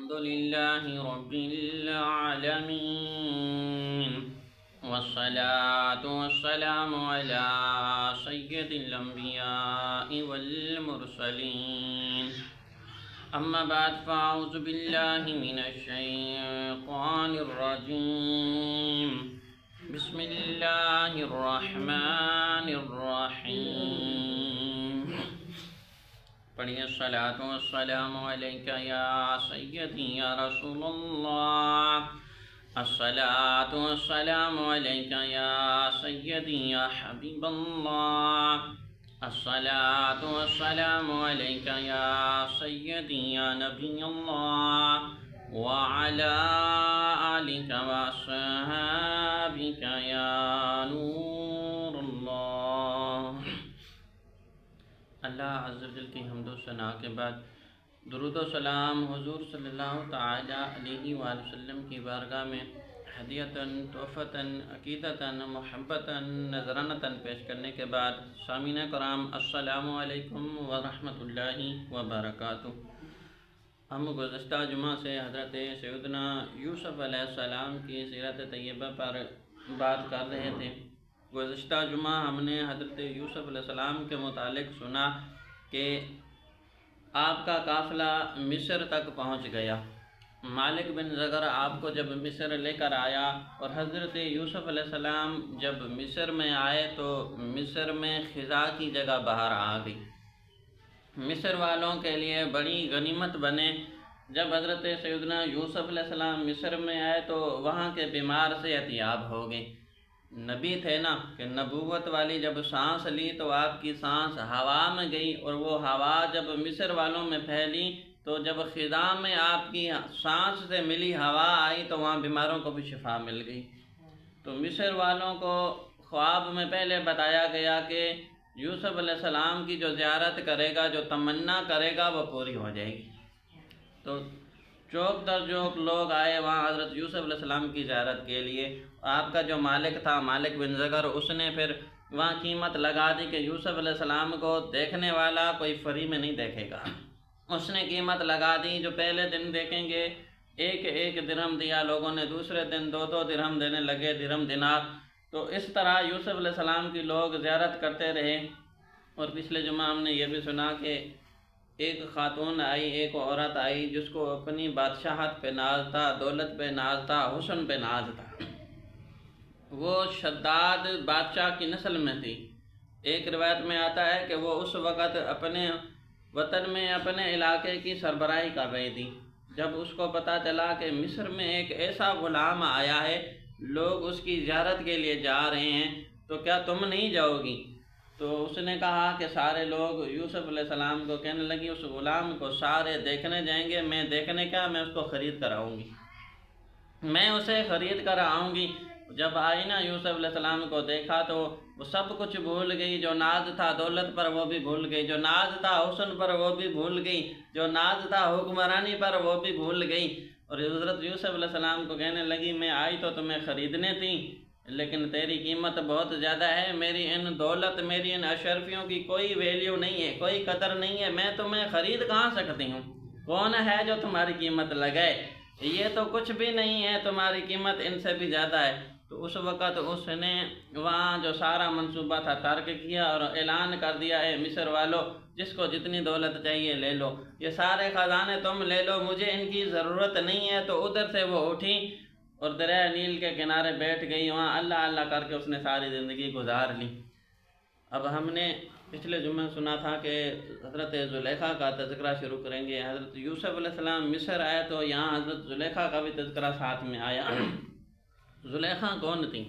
الحمد لله رب العالمين والصلاة والسلام على سيد الأنبياء والمرسلين أما بعد فأعوذ بالله من الشيطان الرجيم بسم الله الرحمن الرحيم پڑھیے الصلاۃ والسلام علیک یا سیدی یا رسول اللہ الصلاۃ والسلام علیک یا سیدی یا حبیب اللہ الصلاۃ والسلام علیک یا سیدی یا نبی اللہ وعلی آلک واصحابک یا نور اللہ۔ اللہ عز و جل کی حمد و ثنا کے بعد درود و سلام حضور صلی اللہ تعالی علیہ وآلہ وسلم کی بارگاہ میں ہدیتاً تحفتاً عقیدتاً محبتاً نذرانتاً پیش کرنے کے بعد سامعین کرام السلام علیکم ورحمۃ اللہ وبرکاتہ۔ ہم گزشتہ جمعہ سے حضرت سیدنا یوسف علیہ السلام کی سیرت طیبہ پر بات کر رہے تھے۔ گزشتہ جمعہ ہم نے حضرت یوسف علیہ السلام کے متعلق سنا کہ آپ کا قافلہ مصر تک پہنچ گیا۔ مالک بن زغر آپ کو جب مصر لے کر آیا اور حضرت یوسف علیہ السلام جب مصر میں آئے تو مصر میں خزاں کی جگہ باہر آ گئی۔ مصر والوں کے لیے بڑی غنیمت بنے جب حضرت سیدنا یوسف علیہ السلام مصر میں آئے تو وہاں کے بیمار صحت یاب ہو گئے۔ نبی تھے نا کہ نبوت والی جب سانس لی تو آپ کی سانس ہوا میں گئی اور وہ ہوا جب مصر والوں میں پھیلی تو جب خزاں میں آپ کی سانس سے ملی ہوا آئی تو وہاں بیماروں کو بھی شفا مل گئی۔ تو مصر والوں کو خواب میں پہلے بتایا گیا کہ یوسف علیہ السلام کی جو زیارت کرے گا، جو تمنا کرے گا وہ پوری ہو جائے گی۔ تو چوک در چوک لوگ آئے وہاں حضرت یوسف علیہ السلام کی زیارت کے لیے۔ آپ کا جو مالک تھا مالک بن زغر، اس نے پھر وہاں قیمت لگا دی کہ یوسف علیہ السلام کو دیکھنے والا کوئی فری میں نہیں دیکھے گا۔ اس نے قیمت لگا دی، جو پہلے دن دیکھیں گے ایک ایک درہم دیا، لوگوں نے دوسرے دن دو دو درہم دینے لگے، درہم دینار۔ تو اس طرح یوسف علیہ السلام کی لوگ زیارت کرتے رہے۔ اور پچھلے جمعہ ہم نے یہ بھی سنا کہ ایک خاتون آئی، ایک عورت آئی جس کو اپنی بادشاہت پہ ناز تھا، دولت پہ ناز تھا، حسن پہ ناز تھا۔ وہ شداد بادشاہ کی نسل میں تھی۔ ایک روایت میں آتا ہے کہ وہ اس وقت اپنے وطن میں اپنے علاقے کی سربراہی کر رہی تھی۔ جب اس کو پتہ چلا کہ مصر میں ایک ایسا غلام آیا ہے، لوگ اس کی زیارت کے لیے جا رہے ہیں، تو کیا تم نہیں جاؤ گی؟ تو اس نے کہا کہ سارے لوگ یوسف علیہ السلام کو کہنے لگی اس غلام کو سارے دیکھنے جائیں گے، میں دیکھنے کیا، میں اس کو خرید کر آؤں گی، میں اسے خرید کر آؤں گی۔ جب آئی نا یوسف علیہ السلام کو دیکھا تو وہ سب کچھ بھول گئی، جو ناز تھا دولت پر وہ بھی بھول گئی، جو ناز تھا حسن پر وہ بھی بھول گئی، جو ناز تھا حکمرانی پر وہ بھی بھول گئی۔ اور حضرت یوسف علیہ السلام کو کہنے لگی میں آئی تو تمہیں خریدنے تھی، لیکن تیری قیمت بہت زیادہ ہے، میری ان دولت، میری ان اشرفیوں کی کوئی ویلیو نہیں ہے، کوئی قدر نہیں ہے، میں تمہیں خرید کہاں سکتی ہوں؟ کون ہے جو تمہاری قیمت لگائے؟ یہ تو کچھ بھی نہیں ہے، تمہاری قیمت ان سے بھی زیادہ ہے۔ تو اس وقت اس نے وہاں جو سارا منصوبہ تھا ترک کیا اور اعلان کر دیا اے مصر والو، جس کو جتنی دولت چاہیے لے لو، یہ سارے خزانے تم لے لو، مجھے ان کی ضرورت نہیں ہے۔ تو ادھر سے وہ اٹھی اور دریائے نیل کے کنارے بیٹھ گئی، وہاں اللہ اللہ کر کے اس نے ساری زندگی گزار لی۔ اب ہم نے پچھلے جمعہ سنا تھا کہ حضرت زلیخا کا تذکرہ شروع کریں گے۔ حضرت یوسف علیہ السلام مصر آئے تو یہاں حضرت زلیخا کا بھی تذکرہ ساتھ میں آیا۔ زلیخا کون تھی؟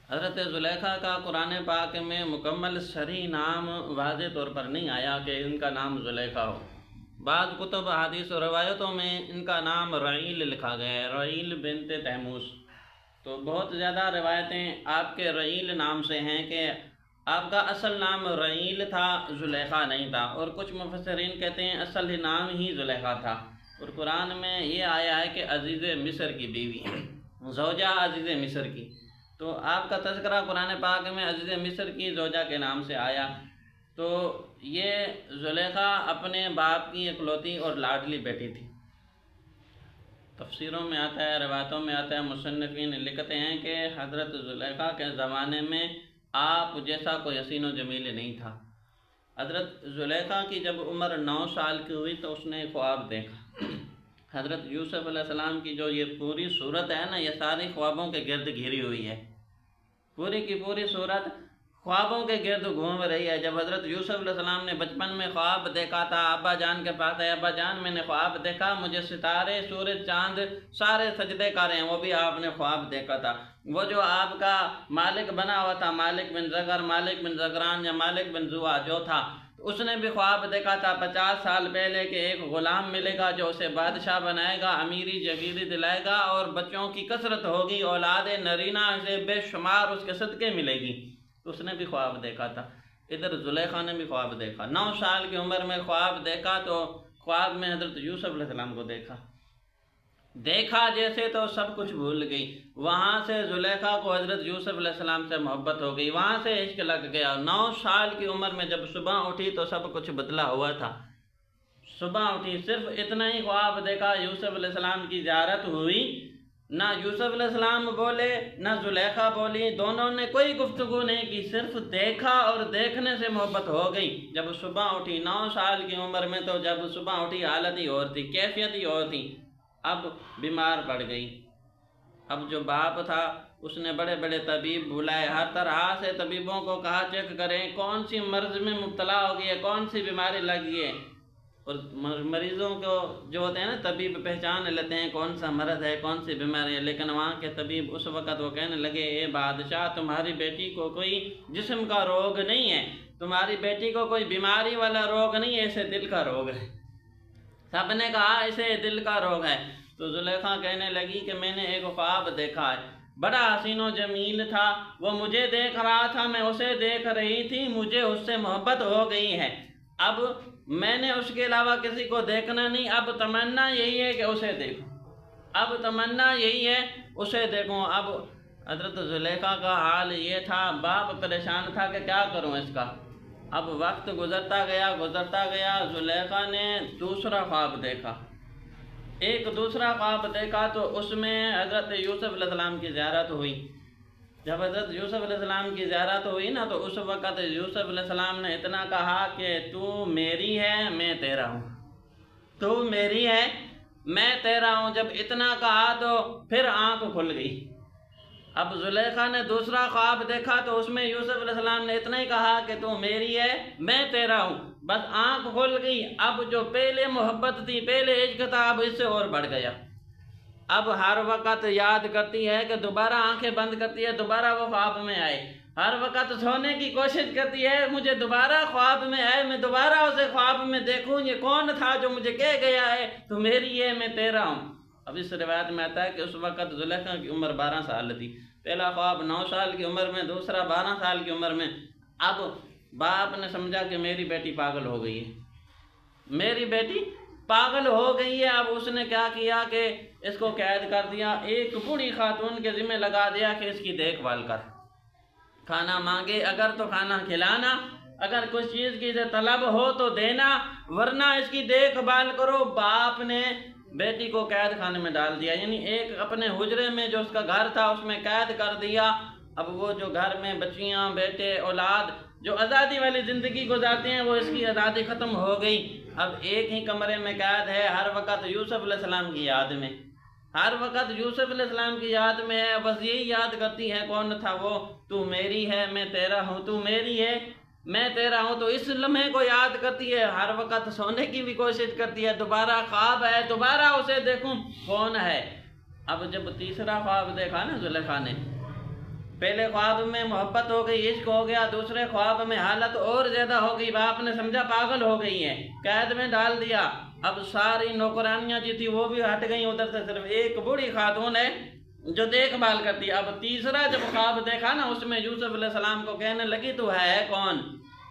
حضرت زلیخا کا قرآن پاک میں مکمل صریح نام واضح طور پر نہیں آیا کہ ان کا نام زلیخا ہو۔ بعض کتب حدیث و روایتوں میں ان کا نام رعیل لکھا گیا ہے، رعیل بنت تیموس۔ تو بہت زیادہ روایتیں آپ کے رعیل نام سے ہیں کہ آپ کا اصل نام رعیل تھا، زلیخا نہیں تھا۔ اور کچھ مفسرین کہتے ہیں اصل نام ہی زلیخا تھا۔ اور قرآن میں یہ آیا ہے کہ عزیز مصر کی بیوی، زوجہ عزیز مصر کی۔ تو آپ کا تذکرہ قرآن پاک میں عزیز مصر کی زوجہ کے نام سے آیا۔ تو یہ زلیخا اپنے باپ کی اکلوتی اور لاڈلی بیٹی تھی۔ تفسیروں میں آتا ہے، روایتوں میں آتا ہے، مصنفین لکھتے ہیں کہ حضرت زلیخا کے زمانے میں آپ جیسا کوئی حسین و جمیل نہیں تھا۔ حضرت زلیخا کی جب عمر 9 سال کی ہوئی تو اس نے خواب دیکھا۔ حضرت یوسف علیہ السلام کی جو یہ پوری صورت ہے نا، یہ ساری خوابوں کے گرد گھری ہوئی ہے، پوری کی پوری صورت خوابوں کے گرد گھوم رہی ہے۔ جب حضرت یوسف علیہ السلام نے بچپن میں خواب دیکھا تھا، ابا جان کے پاس ہے، ابا جان میں نے خواب دیکھا مجھے ستارے سورج چاند سارے سجدے کر رہے ہیں، وہ بھی آپ نے خواب دیکھا تھا۔ وہ جو آپ کا مالک بنا ہوا تھا، مالک بن زغر، مالک بن زغران یا مالک بن زوا جو تھا، اس نے بھی خواب دیکھا تھا 50 سال پہلے کہ ایک غلام ملے گا جو اسے بادشاہ بنائے گا، امیری جگیری دلائے گا اور بچوں کی کثرت ہوگی، اولاد نرینہ سے بے شمار اس کے صدقے ملے گی۔ اس نے بھی خواب دیکھا تھا۔ ادھر زلیخا نے بھی خواب دیکھا، 9 سال کی عمر میں خواب دیکھا تو خواب میں حضرت یوسف علیہ السلام کو دیکھا جیسے تو سب کچھ بھول گئی۔ وہاں سے زلیخا کو حضرت یوسف علیہ السلام سے محبت ہو گئی، وہاں سے عشق لگ گیا۔ 9 سال کی عمر میں جب صبح اٹھی تو سب کچھ بدلا ہوا تھا۔ صبح اٹھی صرف اتنا ہی خواب دیکھا، یوسف علیہ السلام کی زیارت ہوئی، نہ یوسف علیہ السلام بولے نہ زلیخا بولی، دونوں نے کوئی گفتگو نہیں کی، صرف دیکھا اور دیکھنے سے محبت ہو گئی۔ جب صبح اٹھی 9 سال کی عمر میں تو جب صبح اٹھی حالت ہی اور تھی، کیفیت ہی اور تھی، اب بیمار پڑ گئی۔ اب جو باپ تھا اس نے بڑے بڑے طبیب بلائے، ہر طرح سے طبیبوں کو کہا چیک کریں کون سی مرض میں مبتلا ہو گئی ہے، کون سی بیماری لگی ہے۔ اور مریضوں کو جو ہوتے ہیں نا طبیب پہچان لیتے ہیں کون سا مرض ہے، کون سی بیماری ہے، لیکن وہاں کے طبیب اس وقت وہ کہنے لگے اے بادشاہ تمہاری بیٹی کو کوئی جسم کا روگ نہیں ہے، تمہاری بیٹی کو کوئی بیماری والا روگ نہیں ہے، اسے دل کا روگ ہے۔ سب نے کہا اسے دل کا روگ ہے۔ تو زلیخا کہنے لگی کہ میں نے ایک خواب دیکھا ہے، بڑا حسین و جمیل تھا، وہ مجھے دیکھ رہا تھا، میں اسے دیکھ رہی تھی، مجھے اس سے محبت ہو گئی ہے، اب میں نے اس کے علاوہ کسی کو دیکھنا نہیں، اب تمنا یہی ہے کہ اسے دیکھوں، اب تمنا یہی ہے اسے دیکھوں۔ اب حضرت زلیخا کا حال یہ تھا، باپ پریشان تھا کہ کیا کروں اس کا۔ اب وقت گزرتا گیا، زلیخا نے دوسرا خواب دیکھا، ایک دوسرا خواب دیکھا تو اس میں حضرت یوسف علیہ السلام کی زیارت ہوئی۔ جب حضرت یوسف علیہ السلام کی زیارت ہوئی نا تو اس وقت یوسف علیہ السلام نے اتنا کہا کہ تو میری ہے میں تیرا ہوں، تو میری ہے میں تیرا ہوں۔ جب اتنا کہا تو پھر آنکھ کھل گئی۔ اب زلیخا نے دوسرا خواب دیکھا تو اس میں یوسف علیہ السلام نے اتنا ہی کہا کہ تو میری ہے میں تیرا ہوں، بس آنکھ کھل گئی۔ اب جو پہلے محبت تھی، پہلے عشق تھا، اب اس سے اور بڑھ گیا۔ اب ہر وقت یاد کرتی ہے کہ دوبارہ آنکھیں بند کرتی ہے، دوبارہ وہ خواب میں آئے، ہر وقت سونے کی کوشش کرتی ہے مجھے دوبارہ خواب میں آئے، میں دوبارہ اسے خواب میں دیکھوں، یہ کون تھا جو مجھے کہہ گیا ہے تو میری ہے میں تیرا ہوں۔ اب اس روایت میں آتا ہے کہ اس وقت زلیخا کی عمر 12 سال تھی، پہلا خواب 9 سال کی عمر میں، دوسرا 12 سال کی عمر میں۔ اب باپ نے سمجھا کہ میری بیٹی پاگل ہو گئی ہے، میری بیٹی پاگل ہو گئی ہے۔ اب اس نے کیا کیا کہ اس کو قید کر دیا، ایک بوڑھی خاتون کے ذمہ لگا دیا کہ اس کی دیکھ بھال کر، کھانا مانگے اگر تو کھانا کھلانا، اگر کچھ چیز کی طلب ہو تو دینا، ورنہ اس کی دیکھ بھال کرو۔ باپ نے بیٹی کو قید خانے میں ڈال دیا، یعنی ایک اپنے حجرے میں جو اس کا گھر تھا اس میں قید کر دیا۔ اب وہ جو گھر میں بچیاں بیٹے اولاد جو آزادی والی زندگی گزارتے ہیں وہ اس کی آزادی ختم ہو گئی۔ اب ایک ہی کمرے میں قید ہے، ہر وقت یوسف علیہ السلام کی یاد میں، ہر وقت یوسف علیہ السلام کی یاد میں ہے، بس یہی یاد کرتی ہے کون تھا وہ، تو میری ہے میں تیرا ہوں، تو میری ہے میں تیرا ہوں۔ تو اس لمحے کو یاد کرتی ہے، ہر وقت سونے کی بھی کوشش کرتی ہے، دوبارہ خواب ہے دوبارہ اسے دیکھوں کون ہے۔ اب جب تیسرا خواب دیکھا نا زلیخا نے، پہلے خواب میں محبت ہو گئی، عشق ہو گیا، دوسرے خواب میں حالت اور زیادہ ہو گئی، باپ نے سمجھا پاگل ہو گئی ہے، قید میں ڈال دیا۔ اب ساری نوکرانیاں جو تھی وہ بھی ہٹ گئیں، ادھر سے صرف ایک بوڑھی خاتون ہے جو دیکھ بھال کرتی ہے۔ اب تیسرا جب خواب دیکھا نا اس میں یوسف علیہ السلام کو کہنے لگی تو ہے کون،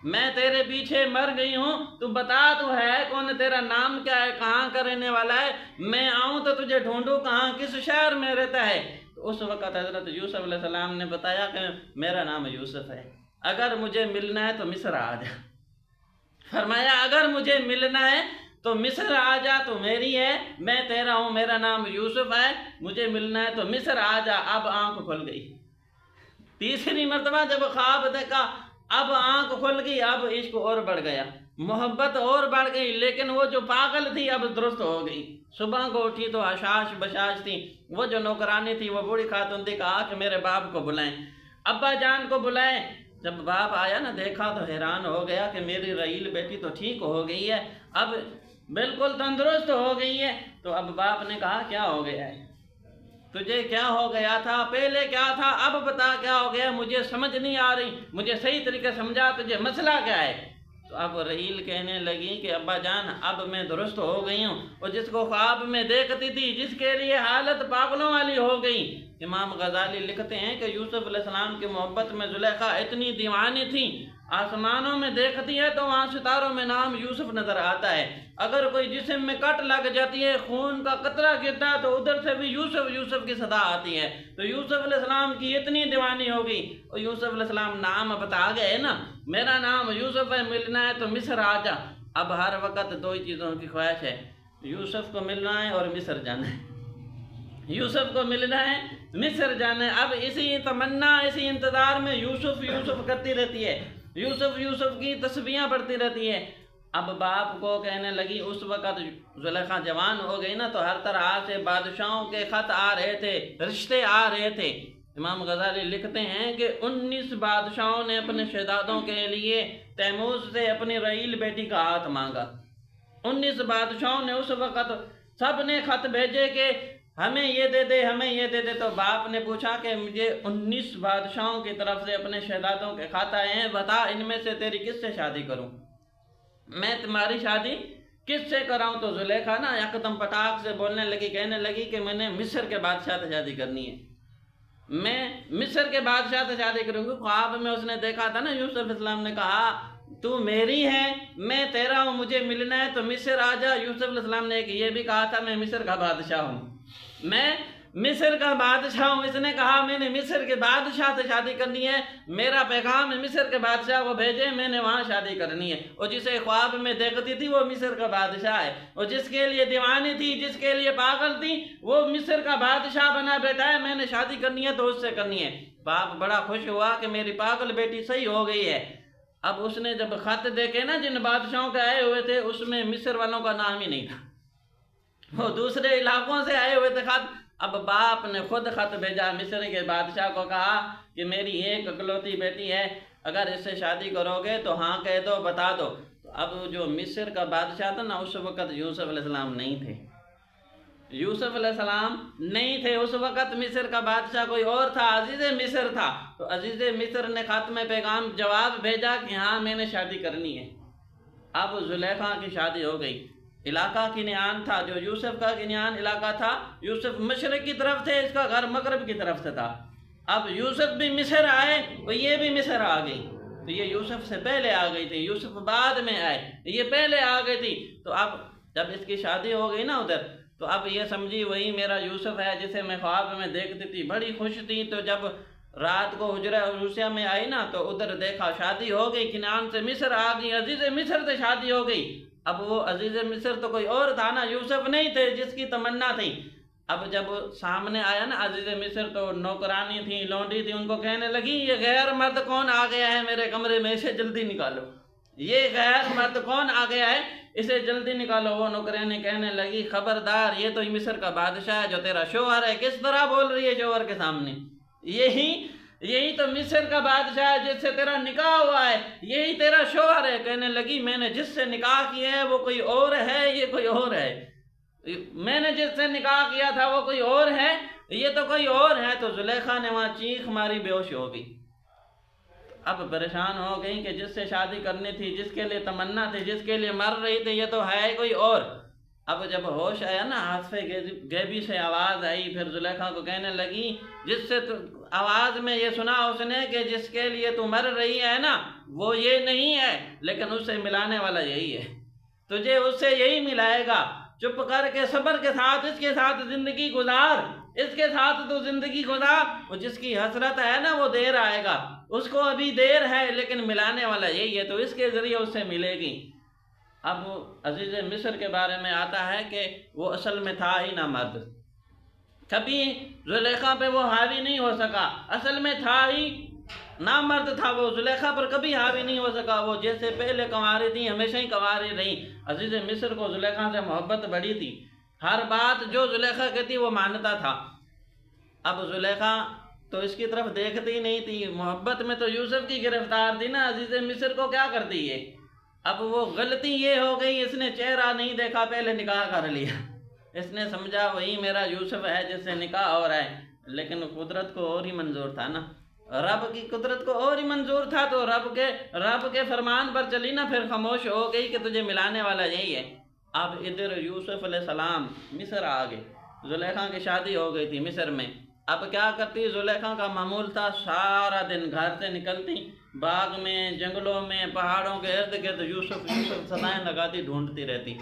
میں تیرے پیچھے مر گئی ہوں، تو بتا تو ہے کون، تیرا نام کیا ہے، کہاں کا رہنے والا ہے، میں آؤں تو تجھے ڈھونڈوں کہاں، کس شہر میں رہتا ہے۔ تو اس وقت حضرت یوسف علیہ السلام نے بتایا کہ میرا نام یوسف ہے، اگر مجھے ملنا ہے تو مصر آ جا۔ فرمایا اگر مجھے ملنا ہے تو مصر آ جا، تو میری ہے، میں تیرا ہوں، میرا نام یوسف ہے، مجھے ملنا ہے تو مصر آ جا۔ اب آنکھ کھل گئی، تیسری مرتبہ جب خواب دیکھا اب آنکھ کھل گئی، اب عشق اور بڑھ گیا، محبت اور بڑھ گئی، لیکن وہ جو پاگل تھی اب درست ہو گئی۔ صبح کو اٹھی تو حشاش بشاش تھی، وہ جو نوکرانی تھی وہ بوڑھی خاتون تھی، کہا کہ میرے باپ کو بلائیں، ابا جان کو بلائیں۔ جب باپ آیا نا دیکھا تو حیران ہو گیا کہ میری رحیل بیٹی تو ٹھیک ہو گئی ہے، اب بالکل تندرست ہو گئی ہے۔ تو اب باپ نے کہا کیا ہو گیا ہے، تجھے کیا ہو گیا تھا، پہلے کیا تھا، اب بتا کیا ہو گیا، مجھے سمجھ نہیں آ رہی، مجھے صحیح طریقے سمجھا، تجھے مسئلہ کیا ہے۔ تو اب رحیل کہنے لگی کہ ابا جان اب میں درست ہو گئی ہوں، اور جس کو خواب میں دیکھتی تھی، جس کے لیے حالت پاگلوں والی ہو گئی۔ امام غزالی لکھتے ہیں کہ یوسف علیہ السلام کی محبت میں زلیخا اتنی دیوانی تھی، آسمانوں میں دیکھتی ہے تو وہاں ستاروں میں نام یوسف نظر آتا ہے، اگر کوئی جسم میں کٹ لگ جاتی ہے، خون کا قطرہ گرتا ہے تو ادھر سے بھی یوسف یوسف کی صدا آتی ہے۔ تو یوسف علیہ السلام کی اتنی دیوانی ہو گئی، اور یوسف علیہ السلام نام بتا گئے نا، میرا نام یوسف ہے، ملنا ہے تو مصر آ جا۔ اب ہر وقت دو ہی چیزوں کی خواہش ہے، یوسف کو ملنا ہے اور مصر جانا ہے، یوسف کو ملنا ہے، مصر جانا ہے۔ اب اسی تمنا، اسی انتظار میں یوسف یوسف کرتی رہتی ہے، یوسف یوسف کی تسبیحاں پڑھتی رہتی ہے۔ اب باپ کو کہنے لگی، اس وقت زلیخا جوان ہو گئی نا، تو ہر طرح سے بادشاہوں کے خط آ رہے تھے، رشتے آ رہے تھے۔ امام غزالی لکھتے ہیں کہ 19 بادشاہوں نے اپنے شہزادوں کے لیے تیموز سے اپنی رحیل بیٹی کا ہاتھ مانگا۔ 19 بادشاہوں نے اس وقت سب نے خط بھیجے کہ ہمیں یہ دے دے، ہمیں یہ دے دے۔ تو باپ نے پوچھا کہ مجھے 19 بادشاہوں کی طرف سے اپنے شہزادوں کے خط آئے ہیں، بتا ان میں سے تیری کس سے شادی کروں، میں تمہاری شادی کس سے کراؤں۔ تو زلیخا نا یکدم پٹاخ سے بولنے لگی، کہنے لگی کہ میں نے مصر کے بادشاہ سے شادی کرنی ہے، میں مصر کے بادشاہ سے شادی کروں گی۔ خواب میں اس نے دیکھا تھا نا، یوسف علیہ السلام نے کہا تو میری ہے، میں تیرا ہوں، مجھے ملنا ہے تو مصر آ جا۔ یوسف علیہ السلام نے یہ بھی کہا تھا میں مصر کا بادشاہ ہوں، میں مصر کا بادشاہ ہوں۔ اس نے کہا میں نے مصر کے بادشاہ سے شادی کرنی ہے، میرا پیغام ہے مصر کے بادشاہ کو بھیجے، میں نے وہاں شادی کرنی ہے۔ اور جسے خواب میں دیکھتی تھی وہ مصر کا بادشاہ ہے، اور جس کے لیے دیوانی تھی، جس کے لیے پاگل تھی، وہ مصر کا بادشاہ بنا بیٹھا ہے، میں نے شادی کرنی ہے تو اس سے کرنی ہے۔ باپ بڑا خوش ہوا کہ میری پاگل بیٹی صحیح ہو گئی ہے۔ اب اس نے جب خط دیکھے نا جن بادشاہوں کے آئے ہوئے تھے، اس میں مصر والوں کا نام ہی نہیں تھا، وہ دوسرے علاقوں سے آئے ہوئے تھے خط۔ اب باپ نے خود خط بھیجا مصر کے بادشاہ کو، کہا کہ میری ایک اکلوتی بیٹی ہے، اگر اس سے شادی کرو گے تو ہاں کہہ دو، بتا دو۔ تو اب جو مصر کا بادشاہ تھا نا، اس وقت یوسف علیہ السلام نہیں تھے، یوسف علیہ السلام نہیں تھے اس وقت، مصر کا بادشاہ کوئی اور تھا، عزیز مصر تھا۔ تو عزیز مصر نے خط میں پیغام جواب بھیجا کہ ہاں میں نے شادی کرنی ہے۔ اب زلیخا کی شادی ہو گئی، علاقہ کنعان تھا، جو یوسف کا کنعان علاقہ تھا، یوسف مشرق کی طرف سے، اس کا گھر مغرب کی طرف سے تھا۔ اب یوسف بھی مصر آئے تو یہ بھی مصر آ گئی، تو یہ یوسف سے پہلے آ گئی تھی، یوسف بعد میں آئے، یہ پہلے آ گئی تھی۔ تو اب جب اس کی شادی ہو گئی نا ادھر، تو اب یہ سمجھی وہی میرا یوسف ہے جسے میں خواب میں دیکھتی تھی، بڑی خوش تھی۔ تو جب رات کو حجرہ عروسیہ میں آئی نا، تو ادھر دیکھا شادی ہو گئی، کنعان سے مصر آ گئی، عزیز مصر سے شادی ہو گئی۔ اب وہ عزیز مصر تو کوئی اور تھا نا، یوسف نہیں تھے جس کی تمنا تھی۔ اب جب سامنے آیا نا عزیز مصر، تو نوکرانی تھی، لونڈی تھی، ان کو کہنے لگی یہ غیر مرد کون آ گیا ہے میرے کمرے میں، اسے جلدی نکالو، یہ غیر مرد کون آ گیا ہے، اسے جلدی نکالو۔ وہ نوکرانی کہنے لگی خبردار، یہ تو مصر کا بادشاہ ہے جو تیرا شوہر ہے، کس طرح بول رہی ہے شوہر کے سامنے، یہی تو مصر کا بادشاہ ہے جس سے تیرا نکاح ہوا ہے، یہی تیرا شوہر ہے۔ کہنے لگی میں نے جس سے نکاح کیا ہے وہ کوئی اور ہے، یہ کوئی اور ہے، میں نے جس سے نکاح کیا تھا وہ کوئی اور ہے، یہ تو کوئی اور ہے۔ تو زلیخا نے وہاں چیخ ماری، بے ہوش ہو گئی، اب پریشان ہو گئی کہ جس سے شادی کرنی تھی، جس کے لیے تمنا تھی، جس کے لیے مر رہی تھی، یہ تو ہے کوئی اور۔ اب جب ہوش آیا نا، حاسفِ غیبی سے آواز آئی، پھر زلیخا کو کہنے لگی جس سے آواز میں یہ سنا اس نے کہ جس کے لیے تو مر رہی ہے نا وہ یہ نہیں ہے، لیکن اس سے ملانے والا یہی ہے، تجھے اس سے یہی ملائے گا، چپ کر کے صبر کے ساتھ اس کے ساتھ زندگی گزار، اس کے ساتھ تو زندگی گزار، اور جس کی حسرت ہے نا وہ دیر آئے گا، اس کو ابھی دیر ہے لیکن ملانے والا یہی ہے، تو اس کے ذریعے اس سے ملے گی۔ اب عزیز مصر کے بارے میں آتا ہے کہ وہ اصل میں تھا ہی نہ مرد، کبھی زلیخا پہ وہ حاوی نہیں ہو سکا، اصل میں تھا ہی نامرد تھا وہ، زلیخا پر کبھی حاوی نہیں ہو سکا۔ وہ جیسے پہلے کنواری تھیں ہمیشہ ہی کنواری رہیں۔ عزیز مصر کو زلیخا سے محبت بڑی تھی، ہر بات جو زلیخا کہتی وہ مانتا تھا۔ اب زلیخا تو اس کی طرف دیکھتی نہیں تھی، محبت میں تو یوسف کی گرفتار تھی نا، عزیز مصر کو کیا کرتی ہے؟ اب وہ غلطی یہ ہو گئی، اس نے چہرہ نہیں دیکھا، پہلے نکاح کر لیا۔ اس نے سمجھا وہی میرا یوسف ہے جس سے نکاح ہو رہا ہے، لیکن قدرت کو اور ہی منظور تھا نا، رب کی قدرت کو اور ہی منظور تھا، تو رب کے فرمان پر چلی نا، پھر خاموش ہو گئی کہ تجھے ملانے والا یہی ہے۔ اب ادھر یوسف علیہ السلام مصر آ گئے، زلیخا کی شادی ہو گئی تھی مصر میں۔ اب کیا کرتی زلیخا کا معمول تھا، سارا دن گھر سے نکلتی، باغ میں، جنگلوں میں، پہاڑوں کے ارد گرد یوسف صدائیں لگاتی، ڈھونڈتی رہتی۔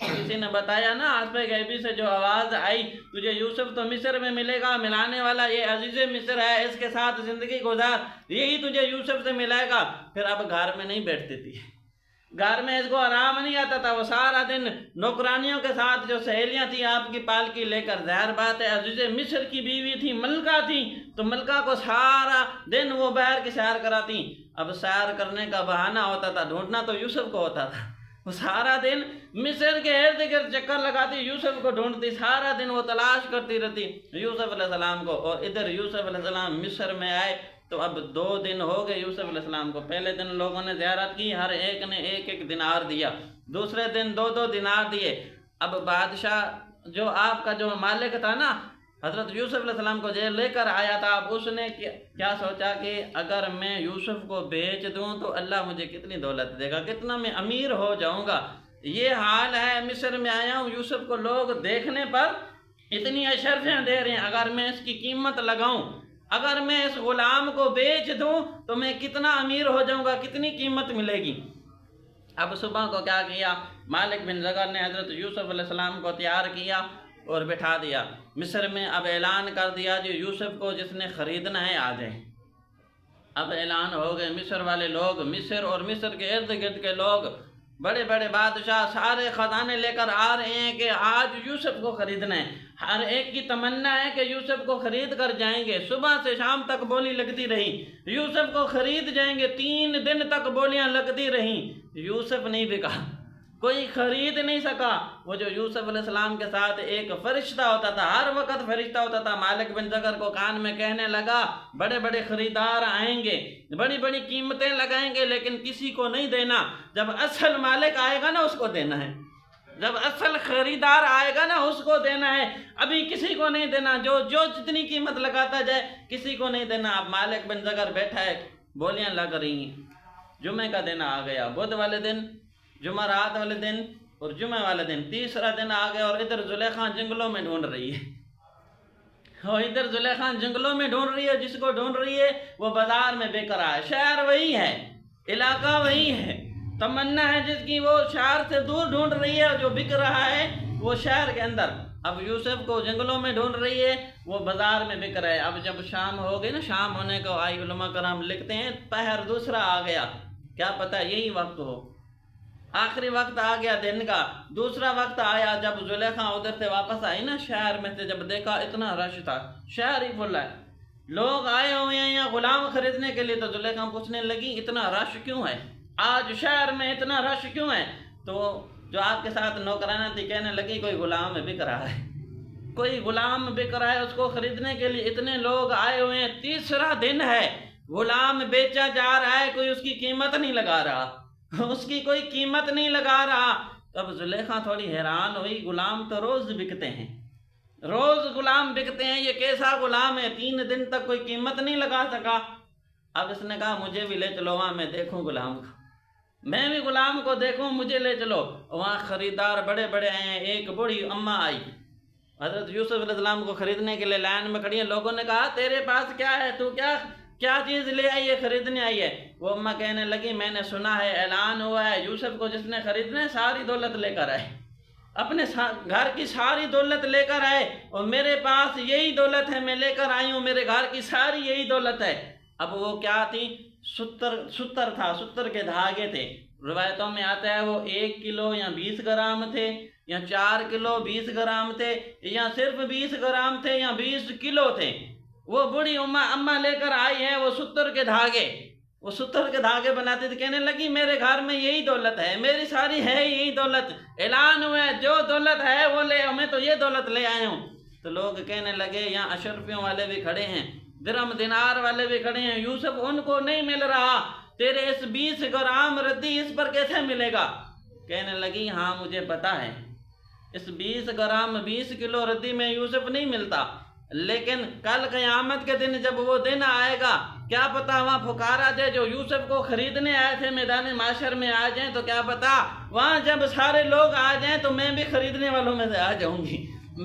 کسی نے بتایا نا آسپِ غیبی سے جو آواز آئی، تجھے یوسف تو مصر میں ملے گا، ملانے والا یہ عزیز مصر ہے، اس کے ساتھ زندگی گزار، یہی تجھے یوسف سے ملائے گا۔ پھر اب گھر میں نہیں بیٹھتی تھی، گھر میں اس کو آرام نہیں آتا تھا، وہ سارا دن نوکرانیوں کے ساتھ، جو سہیلیاں تھیں آپ کی پالکی لے کر، ظاہر بات ہے عزیز مصر کی بیوی تھی، ملکہ تھی، تو ملکہ کو سارا دن وہ باہر کی سیر کراتی۔ اب سیر کرنے کا بہانہ ہوتا تھا، ڈھونڈنا تو یوسف کو ہوتا تھا، وہ سارا دن مصر کے ارد گرد چکر لگاتی، یوسف کو ڈھونڈتی، سارا دن وہ تلاش کرتی رہتی یوسف علیہ السلام کو۔ اور ادھر یوسف علیہ السلام مصر میں آئے تو اب 2 دن ہو گئے یوسف علیہ السلام کو۔ پہلے دن لوگوں نے زیارت کی، ہر ایک نے 1 دینار دیا، دوسرے دن 2 دینار دیے۔ اب بادشاہ جو آپ کا جو مالک تھا نا، حضرت یوسف علیہ السلام کو جیل لے کر آیا تھا، اب اس نے کیا سوچا کہ اگر میں یوسف کو بیچ دوں تو اللہ مجھے کتنی دولت دے گا، کتنا میں امیر ہو جاؤں گا۔ یہ حال ہے، مصر میں آیا ہوں، یوسف کو لوگ دیکھنے پر اتنی اشرفیاں دے رہے ہیں، اگر میں اس کی قیمت لگاؤں، اگر میں اس غلام کو بیچ دوں تو میں کتنا امیر ہو جاؤں گا، کتنی قیمت ملے گی۔ اب صبح کو کیا کیا، مالک بن زغر نے حضرت یوسف علیہ السلام کو تیار کیا اور بٹھا دیا مصر میں۔ اب اعلان کر دیا جو یوسف کو جس نے خریدنا ہے آ جائے۔ اب اعلان ہو گئے، مصر والے لوگ، مصر اور مصر کے ارد گرد کے لوگ، بڑے بڑے بادشاہ سارے خزانے لے کر آ رہے ہیں کہ آج یوسف کو خریدنا ہے۔ ہر ایک کی تمنا ہے کہ یوسف کو خرید کر جائیں گے۔ صبح سے شام تک بولی لگتی رہی، یوسف کو خرید جائیں گے، 3 دن تک بولیاں لگتی رہیں، یوسف نہیں بکا، کوئی خرید نہیں سکا۔ وہ جو یوسف علیہ السلام کے ساتھ ایک فرشتہ ہوتا تھا، ہر وقت فرشتہ ہوتا تھا، مالک بن زغر کو کان میں کہنے لگا بڑے بڑے خریدار آئیں گے، بڑی بڑی قیمتیں لگائیں گے، لیکن کسی کو نہیں دینا، جب اصل مالک آئے گا نا اس کو دینا ہے، جب اصل خریدار آئے گا نا اس کو دینا ہے، ابھی کسی کو نہیں دینا، جو جتنی قیمت لگاتا جائے کسی کو نہیں دینا۔ اب مالک بن زغر بیٹھا ہے، بولیاں لگ رہی ہیں، جمعے کا دن آ گیا، بدھ والے دن، جمعرات والے دن اور جمعہ والے دن، تیسرا دن آ گیا، اور ادھر زلیخا جنگلوں میں ڈھونڈ رہی ہے، اور ادھر زلیخا جنگلوں میں ڈھونڈ رہی ہے، جس کو ڈھونڈ رہی ہے وہ بازار میں بک رہا ہے، شہر وہی ہے، علاقہ وہی ہے، تمنا ہے جس کی وہ شہر سے دور ڈھونڈ رہی ہے، جو بک رہا ہے وہ شہر کے اندر۔ اب یوسف کو جنگلوں میں ڈھونڈ رہی ہے، وہ بازار میں بک رہا ہے۔ اب جب شام ہو گئی نا، شام ہونے کو آئی، علماء کرام لکھتے ہیں پہر دوسرا آ گیا، کیا پتہ یہی وقت ہو، آخری وقت آ گیا دن کا، دوسرا وقت آیا جب زلیخا ادھر سے واپس آئی نا شہر میں سے، جب دیکھا اتنا رش تھا، شہر ہی فل ہے، لوگ آئے ہوئے ہیں یہاں غلام خریدنے کے لیے، تو زلیخا پوچھنے لگی اتنا رش کیوں ہے، آج شہر میں اتنا رش کیوں ہے؟ تو جو آپ کے ساتھ نوکرانہ تھی کہنے لگی کوئی غلام بک رہا ہے، کوئی غلام بک رہا ہے، اس کو خریدنے کے لیے اتنے لوگ آئے ہوئے ہیں، تیسرا دن ہے، غلام بیچا جا رہا ہے، کوئی اس کی قیمت نہیں لگا رہا، اس کی کوئی قیمت نہیں لگا رہا۔ تب زلیخا تھوڑی حیران ہوئی، غلام تو روز بکتے ہیں، روز غلام بکتے ہیں، یہ کیسا غلام ہے 3 دن تک کوئی قیمت نہیں لگا سکا۔ اب اس نے کہا مجھے بھی لے چلو وہاں، میں دیکھوں غلام کو، میں بھی غلام کو دیکھوں، مجھے لے چلو۔ وہاں خریدار بڑے بڑے ہیں، ایک بڑی اماں آئی حضرت یوسف علیہ السلام کو خریدنے کے لیے، لائن میں کھڑی ہے، لوگوں نے کہا تیرے پاس کیا ہے، تو کیا چیز لے آئی ہے، خریدنے آئی ہے؟ وہ اماں کہنے لگی میں نے سنا ہے، اعلان ہوا ہے، یوسف کو جس نے خریدنا ہے ساری دولت لے کر آئے، اپنے گھر کی ساری دولت لے کر آئے، اور میرے پاس یہی دولت ہے، میں لے کر آئی ہوں، میرے گھر کی ساری یہی دولت ہے۔ اب وہ کیا تھی؟ ستر تھا، ستر کے دھاگے تھے، روایتوں میں آتا ہے وہ 1 کلو یا 20 گرام تھے، یا 4 کلو 20 گرام تھے، یا صرف 20 گرام تھے، یا 20 کلو تھے۔ وہ بڑی اماں لے کر آئی ہے وہ ستر کے دھاگے بناتے تھے، کہنے لگی میرے گھر میں یہی دولت ہے، میری ساری ہے یہی دولت، اعلان ہوا ہے جو دولت ہے وہ لے، میں تو یہ دولت لے آیا ہوں۔ تو لوگ کہنے لگے یہاں اشرفیوں والے بھی کھڑے ہیں، درہم دینار والے بھی کھڑے ہیں، یوسف ان کو نہیں مل رہا، تیرے اس 20 گرام ردی اس پر کیسے ملے گا؟ کہنے لگی ہاں مجھے پتا ہے اس 20 گرام 20 کلو ردی میں یوسف نہیں ملتا، لیکن کل قیامت کے دن جب وہ دن آئے گا، کیا پتا وہاں پھکارا تھے جو یوسف کو خریدنے آئے تھے میدان معاشر میں آ جائیں، تو کیا پتا وہاں جب سارے لوگ آ جائیں تو میں بھی خریدنے والوں میں سے آ جاؤں گی،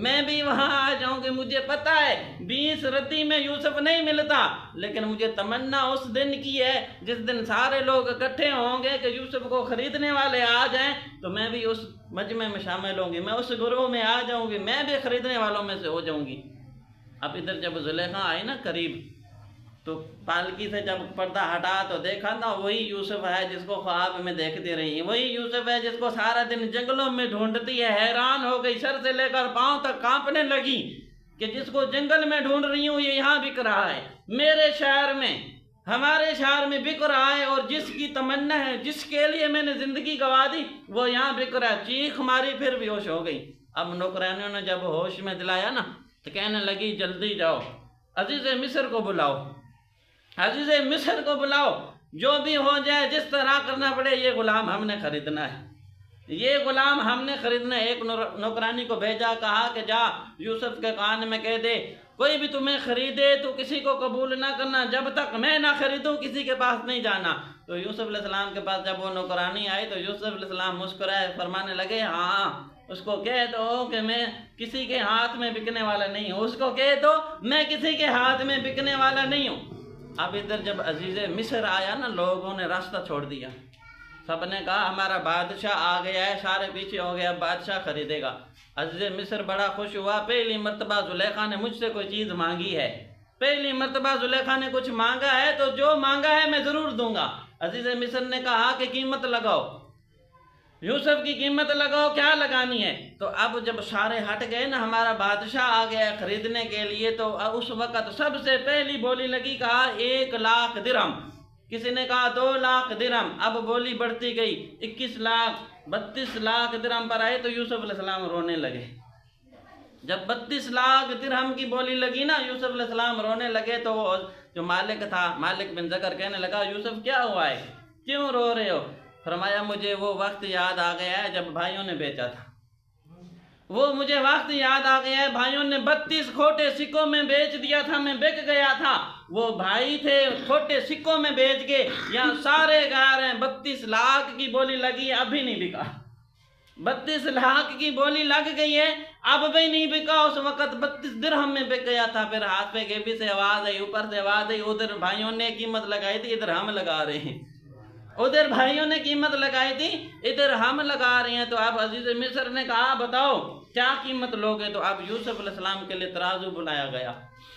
میں بھی وہاں آ جاؤں گی۔ مجھے پتا ہے 20 ردی میں یوسف نہیں ملتا، لیکن مجھے تمنا اس دن کی ہے جس دن سارے لوگ اکٹھے ہوں گے کہ یوسف کو خریدنے والے آ جائیں تو میں بھی اس مجمع میں شامل ہوں گی، میں اس گروہ میں آ جاؤں گی، میں بھی خریدنے والوں میں سے ہو جاؤں گی۔ اب ادھر جب زلیخا آئی نا قریب، تو پالکی سے جب پردہ ہٹا تو دیکھا نا وہی یوسف ہے جس کو خواب میں دیکھتی رہی، وہی یوسف ہے جس کو سارا دن جنگلوں میں ڈھونڈتی ہے، حیران ہو گئی، سر سے لے کر پاؤں تک کانپنے لگی کہ جس کو جنگل میں ڈھونڈ رہی ہوں یہ یہاں بک رہا ہے، میرے شہر میں، ہمارے شہر میں بک رہا ہے، اور جس کی تمنا ہے، جس کے لیے میں نے زندگی گوا دی وہ یہاں بک رہا ہے۔ چیخ ماری پھر بھی ہوش ہو گئی۔ اب نوکرانیوں نے جب ہوش میں دلایا نا تو کہنے لگی جلدی جاؤ، عزیز مصر کو بلاؤ، عزیز مصر کو بلاؤ، جو بھی ہو جائے جس طرح کرنا پڑے، یہ غلام ہم نے خریدنا ہے، یہ غلام ہم نے خریدنا ہے۔ ایک نوکرانی کو بھیجا، کہا کہ جا یوسف کے کان میں کہہ دے کوئی بھی تمہیں خریدے تو کسی کو قبول نہ کرنا، جب تک میں نہ خریدوں کسی کے پاس نہیں جانا۔ تو یوسف علیہ السلام کے پاس جب وہ نوکرانی آئی تو یوسف علیہ السلام مسکرائے، فرمانے لگے ہاں اس کو کہہ دو کہ میں کسی کے ہاتھ میں بکنے والا نہیں ہوں، اس کو کہہ دو میں کسی کے ہاتھ میں بکنے والا نہیں ہوں۔ اب ادھر جب عزیز مصر آیا نا، لوگوں نے راستہ چھوڑ دیا، سب نے کہا ہمارا بادشاہ آ گیا ہے، سارے پیچھے ہو گیا، بادشاہ خریدے گا۔ عزیز مصر بڑا خوش ہوا، پہلی مرتبہ زلیخا نے مجھ سے کوئی چیز مانگی ہے، پہلی مرتبہ زلیخا نے کچھ مانگا ہے تو جو مانگا ہے میں ضرور دوں گا۔ عزیز مصر نے کہا کہ قیمت لگاؤ، یوسف کی قیمت لگاؤ، کیا لگانی ہے؟ تو اب جب سارے ہٹ گئے نا، ہمارا بادشاہ آ گیا ہے خریدنے کے لیے، تو اس وقت سب سے پہلی بولی لگی، کہا 1 لاکھ درہم، کسی نے کہا 2 لاکھ درہم، اب بولی بڑھتی گئی، 21 لاکھ 32 لاکھ درہم پر آئے تو یوسف علیہ السلام رونے لگے۔ جب 32 لاکھ درہم کی بولی لگی نا، یوسف علیہ السلام رونے لگے، تو وہ جو مالک تھا، مالک بن زکر، کہنے لگا یوسف کیا ہوا ہے، کیوں رو رہے ہو؟ فرمایا مجھے وہ وقت یاد آ گیا ہے جب بھائیوں نے بیچا تھا، وہ مجھے وقت یاد آ گیا ہے، بھائیوں نے 32 کھوٹے سکوں میں بیچ دیا تھا، میں بک گیا تھا، وہ بھائی تھے کھوٹے سکوں میں بیچ کے، یہاں سارے گا رہے ہیں 32 لاکھ کی بولی لگی ہے ابھی نہیں بکا، 32 لاکھ کی بولی لگ گئی ہے اب بھی نہیں بکا، اس وقت 32 درہم میں بک گیا تھا۔ پھر ہاتھ پہ گیبی سے آواز آئی، اوپر سے آواز آئی، ادھر بھائیوں نے قیمت لگائی تھی ادھر ہم لگا رہے ہیں، ادھر بھائیوں نے قیمت لگائی تھی ادھر ہم لگا رہے ہیں۔ تو اب عزیز مصر نے کہا بتاؤ کیا قیمت لوگے؟ تو اب یوسف علیہ السلام کے لیے ترازو بلایا گیا،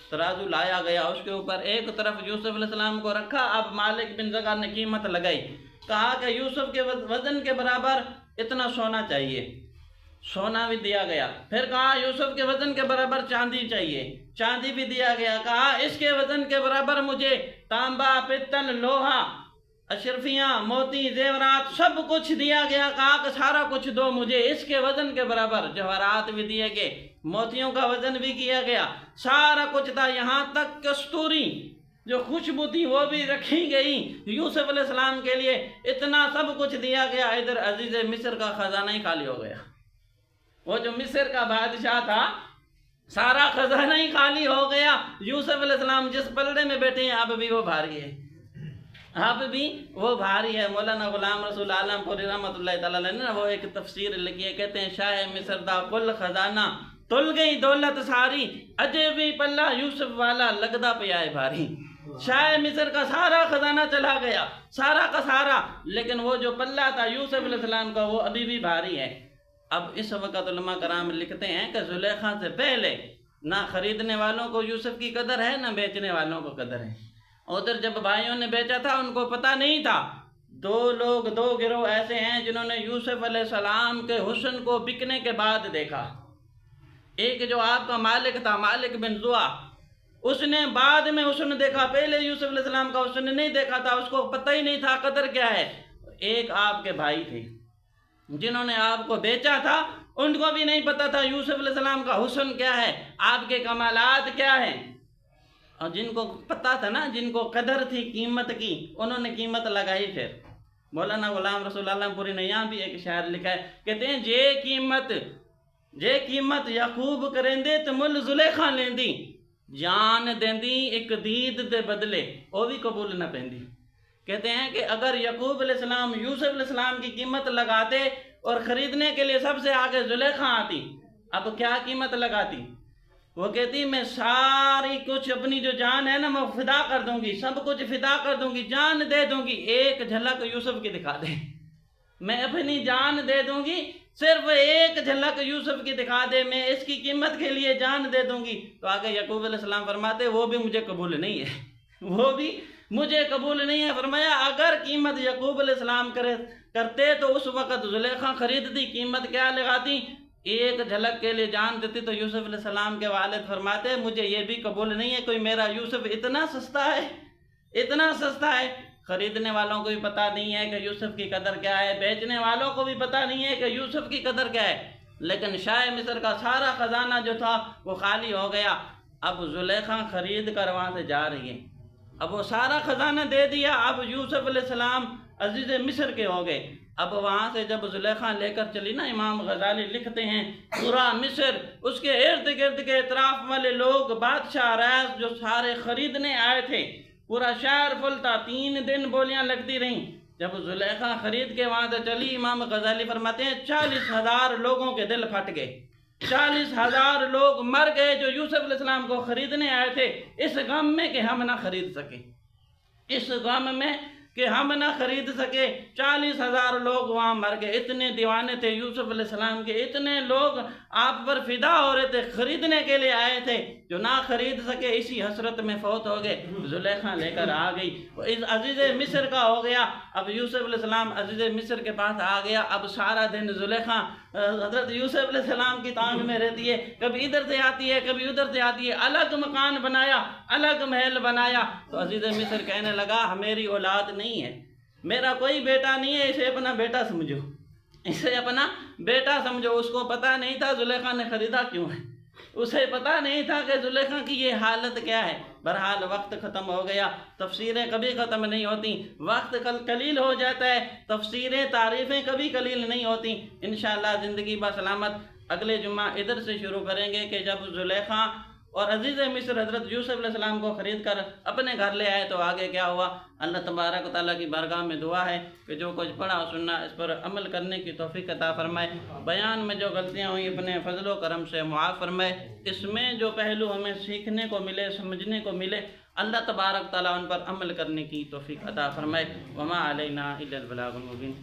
ترازو لایا گیا، اس کے اوپر ایک طرف یوسف علیہ السلام کو رکھا، اب مالک بن زکر نے قیمت لگائی، کہا کہ یوسف کے وزن کے برابر اتنا سونا چاہیے، سونا بھی دیا گیا، پھر کہا یوسف کے وزن کے برابر چاندی چاہیے، چاندی بھی دیا گیا، کہا اس کے وزن کے برابر مجھے تانبا، پتل، لوہا، اشرفیاں، موتی، زیورات سب کچھ دیا گیا، کہا کہ سارا کچھ دو مجھے اس کے وزن کے برابر، جوہرات بھی دیے گئے، موتیوں کا وزن بھی کیا گیا، سارا کچھ تھا، یہاں تک کستوری جو خوشبو تھی وہ بھی رکھی گئی یوسف علیہ السلام کے لیے، اتنا سب کچھ دیا گیا۔ ادھر عزیز مصر کا خزانہ ہی خالی ہو گیا، وہ جو مصر کا بادشاہ تھا سارا خزانہ ہی خالی ہو گیا، یوسف علیہ السلام جس پلڑے میں بیٹھے ہیں اب بھی وہ بھاری ہے، اب بھی وہ بھاری ہے۔ مولانا غلام رسول عالم پوری رحمۃ اللہ تعالیٰ علیہ نے وہ ایک تفسیر لکھی ہے، کہتے ہیں شاہ مصر دا کل خزانہ تل گئی دولت ساری، اجے بھی پلہ یوسف والا لگدا پیا ہے بھاری، شاہ مصر کا سارا خزانہ چلا گیا، سارا کا سارا، لیکن وہ جو پلہ تھا یوسف علیہ السلام کا وہ ابھی بھی بھاری ہے۔ اب اس وقت علماء کرام لکھتے ہیں کہ زلیخا سے پہلے نہ خریدنے والوں کو یوسف کی قدر ہے نہ بیچنے والوں کو قدر ہے، ادھر جب بھائیوں نے بیچا تھا ان کو پتہ نہیں تھا، دو گروہ ایسے ہیں جنہوں نے یوسف علیہ السلام کے حسن کو بکنے کے بعد دیکھا۔ ایک جو آپ کا مالک تھا، مالک بن زوا، اس نے بعد میں حسن دیکھا، پہلے یوسف علیہ السلام کا حسن نہیں دیکھا تھا، اس کو پتہ ہی نہیں تھا قدر کیا ہے۔ ایک آپ کے بھائی تھے جنہوں نے آپ کو بیچا تھا، ان کو بھی نہیں پتہ تھا یوسف علیہ السلام کا حسن کیا ہے، آپ کے کمالات کیا ہیں۔ اور جن کو پتہ تھا نا، جن کو قدر تھی قیمت کی، انہوں نے قیمت لگائی۔ پھر مولانا غلام رسول اللہ پوری نے یہاں بھی ایک شعر لکھا ہے، کہتے ہیں جے قیمت یعقوب کرندے تے مل زلیخا لیندی، جان دیندی ایک دید دے بدلے وہ بھی قبول نہ پیندی۔ کہتے ہیں کہ اگر یعقوب علیہ السلام یوسف علیہ السلام کی قیمت لگاتے اور خریدنے کے لیے سب سے آگے زلیخا آتی، اب کیا قیمت لگاتی؟ وہ کہتی میں ساری کچھ اپنی جو جان ہے نا میں فدا کر دوں گی، سب کچھ فدا کر دوں گی، جان دے دوں گی، ایک جھلک یوسف کی دکھا دے، میں اپنی جان دے دوں گی، صرف ایک جھلک یوسف کی دکھا دے، میں اس کی قیمت کے لیے جان دے دوں گی۔ تو آگے یعقوب علیہ السلام فرماتے وہ بھی مجھے قبول نہیں ہے، وہ بھی مجھے قبول نہیں ہے۔ فرمایا اگر قیمت یعقوب علیہ السلام کرتے تو اس وقت زلیخا خریدتی، قیمت کیا لگاتی؟ ایک جھلک کے لیے جان دیتی۔ تو یوسف علیہ السلام کے والد فرماتے مجھے یہ بھی قبول نہیں ہے، کوئی میرا یوسف اتنا سستا ہے، اتنا سستا ہے۔ خریدنے والوں کو بھی پتہ نہیں ہے کہ یوسف کی قدر کیا ہے، بیچنے والوں کو بھی پتہ نہیں ہے کہ یوسف کی قدر کیا ہے۔ لیکن شاہ مصر کا سارا خزانہ جو تھا وہ خالی ہو گیا۔ اب زلیخا خرید کر وہاں سے جا رہی ہے، اب وہ سارا خزانہ دے دیا، اب یوسف علیہ السلام عزیز مصر کے ہو گئے۔ اب وہاں سے جب زلیخا لے کر چلی نا، امام غزالی لکھتے ہیں پورا مصر، اس کے ارد گرد کے اطراف والے لوگ، بادشاہ رئیس جو سارے خریدنے آئے تھے، پورا شہر فل تھا، 3 دن بولیاں لگتی رہیں۔ جب زلیخا خرید کے وہاں سے چلی، امام غزالی فرماتے ہیں 40,000 لوگوں کے دل پھٹ گئے، 40,000 لوگ مر گئے جو یوسف علیہ السلام کو خریدنے آئے تھے، اس غم میں کہ ہم نہ خرید سکے، اس غم میں کہ ہم نہ خرید سکے۔ 40,000 لوگ وہاں مر گئے، اتنے دیوانے تھے یوسف علیہ السلام کے، اتنے لوگ آپ پر فدا ہو رہے تھے، خریدنے کے لیے آئے تھے، جو نہ خرید سکے، اسی حسرت میں فوت ہو گئے۔ زلیخا لے کر آ گئی، عزیز مصر کا ہو گیا۔ اب یوسف علیہ السلام عزیز مصر کے پاس آ گیا، اب سارا دن زلیخا حضرت یوسف علیہ السلام کی تانگ میں رہتی ہے، کبھی ادھر سے آتی ہے، کبھی ادھر سے آتی ہے، الگ مکان بنایا، الگ محل بنایا۔ تو عزیز مصر کہنے لگا میری اولاد نہیں ہے، میرا کوئی بیٹا نہیں ہے، اسے اپنا بیٹا سمجھو، اسے اپنا بیٹا سمجھو۔ اس کو پتہ نہیں تھا زلیخا نے خریدا کیوں ہے، اسے پتہ نہیں تھا کہ زلیخا کی یہ حالت کیا ہے۔ بہرحال وقت ختم ہو گیا، تفسیریں کبھی ختم نہیں ہوتی، وقت قلیل ہو جاتا ہے، تفسیریں تعریفیں کبھی قلیل نہیں ہوتی۔ انشاءاللہ زندگی بسلامت اگلے جمعہ ادھر سے شروع کریں گے کہ جب زلیخا اور عزیز مصر حضرت یوسف علیہ السلام کو خرید کر اپنے گھر لے آئے تو آگے کیا ہوا۔ اللہ تبارک و تعالیٰ کی بارگاہ میں دعا ہے کہ جو کچھ پڑھا سننا اس پر عمل کرنے کی توفیق عطا فرمائے، بیان میں جو غلطیاں ہوئیں اپنے فضل و کرم سے معاف فرمائے، اس میں جو پہلو ہمیں سیکھنے کو ملے، سمجھنے کو ملے، اللہ تبارک و تعالیٰ ان پر عمل کرنے کی توفیق عطا فرمائے۔ وما علینا الا البلاغ المبین۔